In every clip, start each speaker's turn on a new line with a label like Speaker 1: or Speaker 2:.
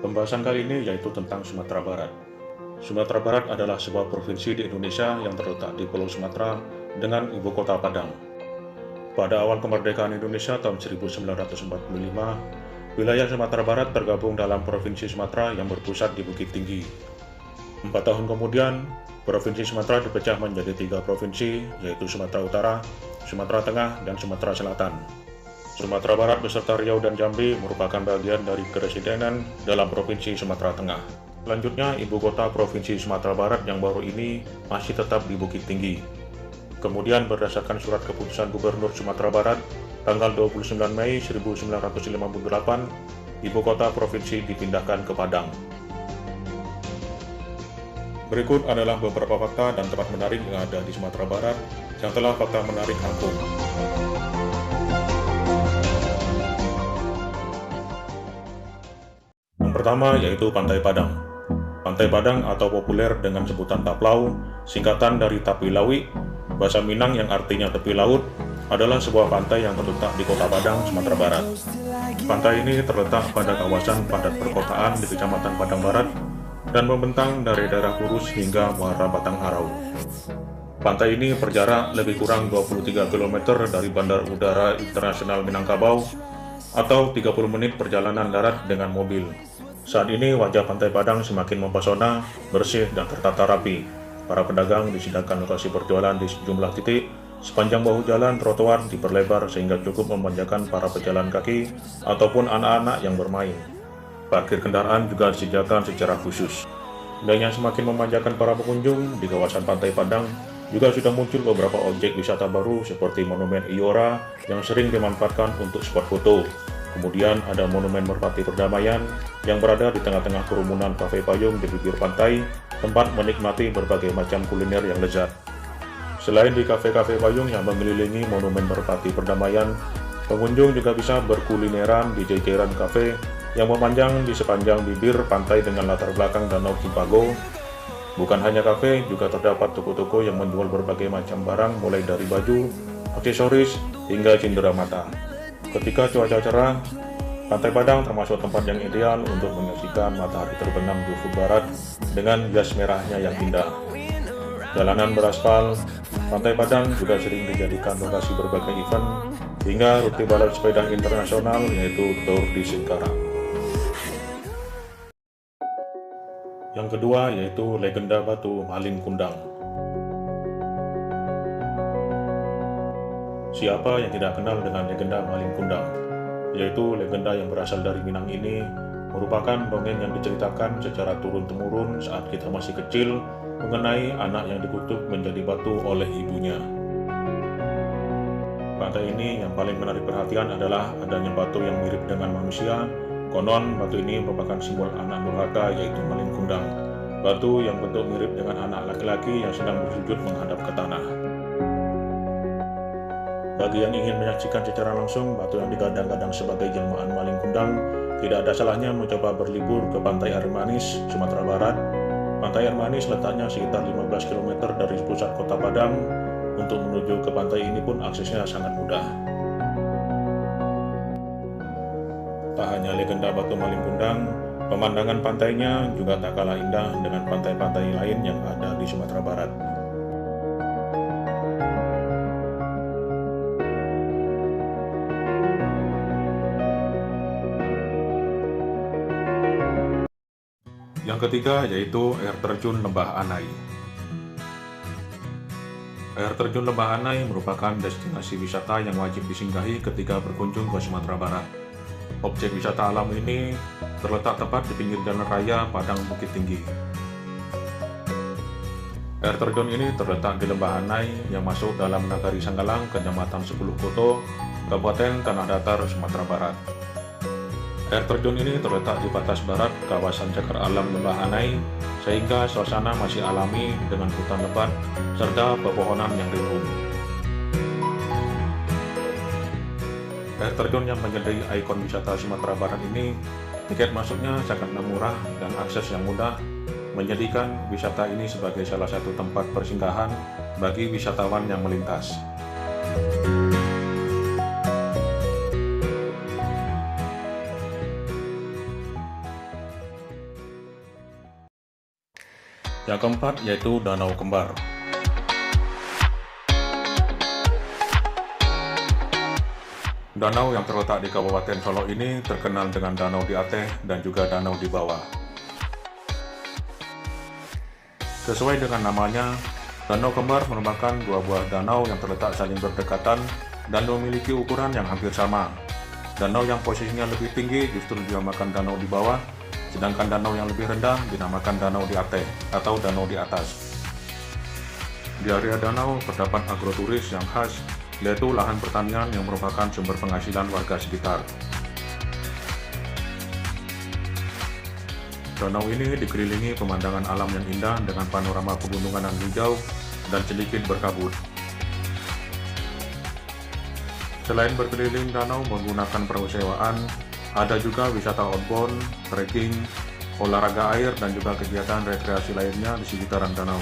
Speaker 1: Pembahasan kali ini yaitu tentang Sumatera Barat. Sumatera Barat adalah sebuah provinsi di Indonesia yang terletak di Pulau Sumatera dengan ibu kota Padang. Pada awal kemerdekaan Indonesia tahun 1945, wilayah Sumatera Barat tergabung dalam Provinsi Sumatera yang berpusat di Bukit Tinggi. 4 tahun kemudian, Provinsi Sumatera dipecah menjadi 3 provinsi, yaitu Sumatera Utara, Sumatera Tengah, dan Sumatera Selatan. Sumatera Barat beserta Riau dan Jambi merupakan bagian dari kepresidenan dalam Provinsi Sumatera Tengah. Selanjutnya, ibu kota Provinsi Sumatera Barat yang baru ini masih tetap di Bukit Tinggi. Kemudian berdasarkan surat keputusan Gubernur Sumatera Barat tanggal 29 Mei 1958, ibu kota provinsi dipindahkan ke Padang. Berikut adalah beberapa fakta dan tempat menarik yang ada di Sumatera Barat yang telah fakta menarik rangkum. Yang pertama yaitu Pantai Padang. Pantai Padang atau populer dengan sebutan Taplau, singkatan dari Tapi Lawi, bahasa Minang yang artinya tepi laut, adalah sebuah pantai yang terletak di Kota Padang, Sumatera Barat. Pantai ini terletak pada kawasan padat perkotaan di Kecamatan Padang Barat dan membentang dari daerah Kurus hingga Muara Batang Harau. Pantai ini berjarak lebih kurang 23 km dari Bandar Udara Internasional Minangkabau atau 30 menit perjalanan darat dengan mobil. Saat ini wajah Pantai Padang semakin mempesona, bersih, dan tertata rapi. Para pedagang disediakan lokasi berjualan di sejumlah titik. Sepanjang bahu jalan trotoar diperlebar sehingga cukup memanjakan para pejalan kaki ataupun anak-anak yang bermain. Parkir kendaraan juga disediakan secara khusus. Dan yang semakin memanjakan para pengunjung, di kawasan Pantai Padang juga sudah muncul beberapa objek wisata baru seperti Monumen Iora yang sering dimanfaatkan untuk spot foto. Kemudian ada Monumen Merpati Perdamaian yang berada di tengah-tengah kerumunan kafe payung di bibir pantai, tempat menikmati berbagai macam kuliner yang lezat. Selain di kafe-kafe payung yang mengelilingi Monumen Merpati Perdamaian, pengunjung juga bisa berkulineran di jajaran kafe yang memanjang di sepanjang bibir pantai dengan latar belakang Danau Cipago. Bukan hanya kafe, juga terdapat toko-toko yang menjual berbagai macam barang mulai dari baju, aksesoris, hingga cindera mata. Ketika cuaca cerah, Pantai Padang termasuk tempat yang ideal untuk menyaksikan matahari terbenam di ufuk barat dengan jas merahnya yang indah. Jalanan beraspal, Pantai Padang juga sering dijadikan lokasi berbagai event, hingga rute balap sepeda internasional yaitu Tour de Singkarak. Yang kedua yaitu legenda batu Malin Kundang. Siapa yang tidak kenal dengan legenda Malin Kundang? Yaitu legenda yang berasal dari Minang ini merupakan dongeng yang diceritakan secara turun-temurun saat kita masih kecil mengenai anak yang dikutuk menjadi batu oleh ibunya. Pantai ini yang paling menarik perhatian adalah adanya batu yang mirip dengan manusia. Konon batu ini merupakan simbol anak durhaka yaitu Malin Kundang. Batu yang bentuk mirip dengan anak laki-laki yang sedang bersujud menghadap ke tanah. Bagi yang ingin menyaksikan secara langsung batu yang digadang-gadang sebagai jelmaan Malin Kundang, tidak ada salahnya mencoba berlibur ke Pantai Air Manis, Sumatera Barat. Pantai Air Manis letaknya sekitar 15 km dari pusat kota Padang. Untuk menuju ke pantai ini pun aksesnya sangat mudah. Tak hanya legenda batu Malin Kundang, pemandangan pantainya juga tak kalah indah dengan pantai-pantai lain yang ada di Sumatera Barat. Yang ketiga yaitu air terjun Lembah Anai. Air terjun Lembah Anai merupakan destinasi wisata yang wajib disinggahi ketika berkunjung ke Sumatera Barat. Objek wisata alam ini terletak tepat di pinggir jalan raya Padang Bukit Tinggi. Air terjun ini terletak di Lembah Anai yang masuk dalam Nagari Sanggalang, Kecamatan 10 Koto, Kabupaten Tanah Datar, Sumatera Barat. Air terjun ini terletak di batas barat kawasan cagar alam Lembah Anai, sehingga suasana masih alami dengan hutan lebat serta pepohonan yang rimbun. Air terjun yang menjadi ikon wisata Sumatera Barat ini, tiket masuknya sangatlah murah dan akses yang mudah, menjadikan wisata ini sebagai salah satu tempat persinggahan bagi wisatawan yang melintas. Yang keempat yaitu Danau Kembar. Danau yang terletak di Kabupaten Solo ini terkenal dengan danau di atas dan juga danau di bawah. Sesuai dengan namanya, Danau Kembar merupakan dua buah danau yang terletak saling berdekatan dan memiliki ukuran yang hampir sama. Danau yang posisinya lebih tinggi justru dinamakan danau di bawah, sedangkan danau yang lebih rendah dinamakan danau di atas atau danau di atas. Di area danau terdapat agroturis yang khas, yaitu lahan pertanian yang merupakan sumber penghasilan warga sekitar. Danau ini dikelilingi pemandangan alam yang indah dengan panorama pegunungan yang hijau dan sedikit berkabut. Selain berkeliling danau menggunakan perahu sewaan, ada juga wisata outbound, trekking, olahraga air, dan juga kegiatan rekreasi lainnya di sekitaran danau.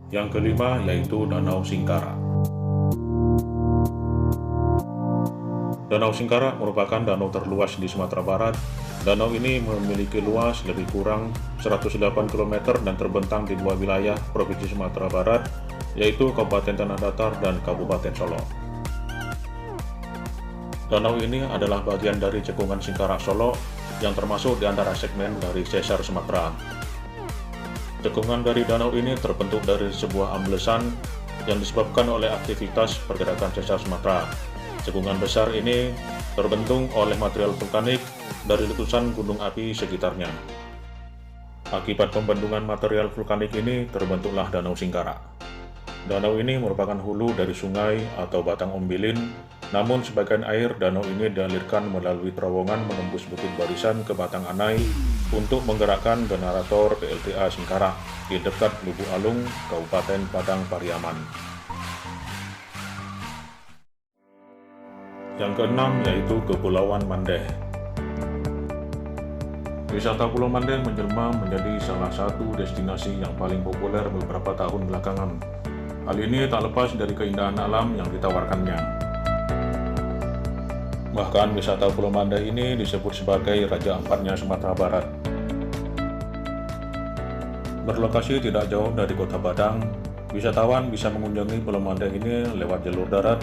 Speaker 1: Yang kelima yaitu Danau Singkara. Danau Singkara merupakan danau terluas di Sumatera Barat. Danau ini memiliki luas lebih kurang 108 km dan terbentang di dua wilayah Provinsi Sumatera Barat, yaitu Kabupaten Tanah Datar dan Kabupaten Solo. Danau ini adalah bagian dari cekungan Singkara Solo yang termasuk di antara segmen dari Sesar Sumatera. Cekungan dari danau ini terbentuk dari sebuah amblesan yang disebabkan oleh aktivitas pergerakan Sesar Sumatera. Cekungan besar ini terbentuk oleh material vulkanik dari letusan gunung api sekitarnya. Akibat pembendungan material vulkanik ini terbentuklah Danau Singkara. Danau ini merupakan hulu dari sungai atau batang ombilin, namun sebagian air danau ini dialirkan melalui terowongan menembus Bukit Barisan ke Batang Anai untuk menggerakkan generator PLTA Singkara di dekat Lubuk Alung, Kabupaten Padang Pariaman. Yang keenam yaitu Kepulauan Mandeh. Wisata Pulau Mandeh menjelma menjadi salah satu destinasi yang paling populer beberapa tahun belakangan. Hal ini tak lepas dari keindahan alam yang ditawarkannya. Bahkan wisata Pulau Mandeh ini disebut sebagai Raja Empatnya Sumatera Barat. Berlokasi tidak jauh dari Kota Padang, wisatawan bisa mengunjungi Pulau Mandeh ini lewat jalur darat.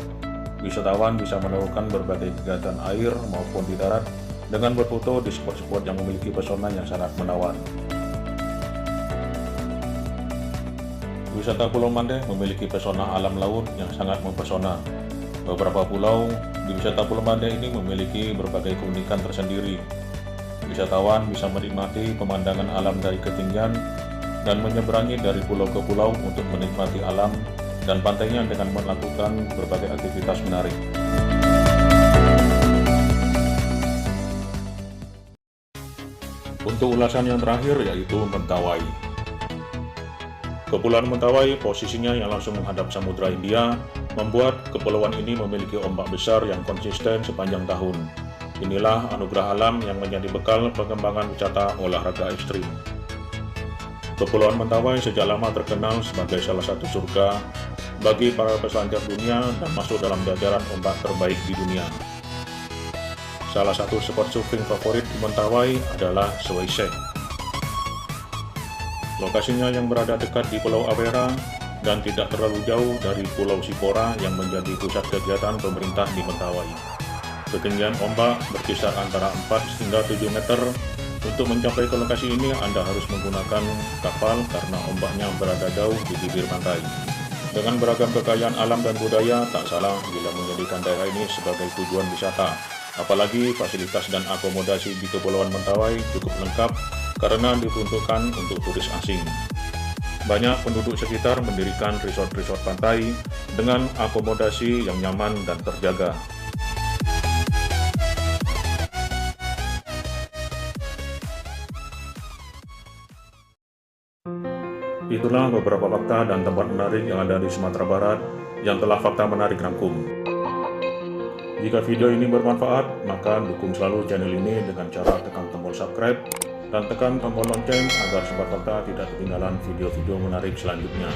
Speaker 1: Wisatawan bisa melakukan berbagai kegiatan air maupun di darat dengan berfoto di spot-spot yang memiliki pesona yang sangat menawan. Wisata Pulau Mandeh memiliki pesona alam laut yang sangat mempesona. Beberapa pulau di wisata Pulau Mandeh ini memiliki berbagai keunikan tersendiri. Wisatawan bisa menikmati pemandangan alam dari ketinggian dan menyeberangi dari pulau ke pulau untuk menikmati alam dan pantainya dengan melakukan berbagai aktivitas menarik. Untuk ulasan yang terakhir yaitu Mentawai. Kepulauan Mentawai posisinya yang langsung menghadap Samudra Hindia membuat kepulauan ini memiliki ombak besar yang konsisten sepanjang tahun. Inilah anugerah alam yang menjadi bekal pengembangan wisata olahraga ekstrim. Kepulauan Mentawai sejak lama terkenal sebagai salah satu surga bagi para peselancar dunia dan masuk dalam jajaran ombak terbaik di dunia. Salah satu spot surfing favorit di Mentawai adalah Swaysek. Lokasinya yang berada dekat di Pulau Awera dan tidak terlalu jauh dari Pulau Sipora yang menjadi pusat kegiatan pemerintah di Mentawai. Ketinggian ombak berkisar antara 4 hingga 7 meter. Untuk mencapai ke lokasi ini Anda harus menggunakan kapal karena ombaknya berada jauh di bibir pantai. Dengan beragam kekayaan alam dan budaya, tak salah bila menjadikan daerah ini sebagai tujuan wisata. Apalagi fasilitas dan akomodasi di Kepulauan Mentawai cukup lengkap karena diperuntukkan untuk turis asing. Banyak penduduk sekitar mendirikan resort-resort pantai dengan akomodasi yang nyaman dan terjaga. Itulah beberapa fakta dan tempat menarik yang ada di Sumatera Barat yang telah Fakta Menarik rangkum. Jika video ini bermanfaat, maka dukung selalu channel ini dengan cara tekan tombol subscribe dan tekan tombol lonceng agar Sobat Fakta tidak ketinggalan video-video menarik selanjutnya.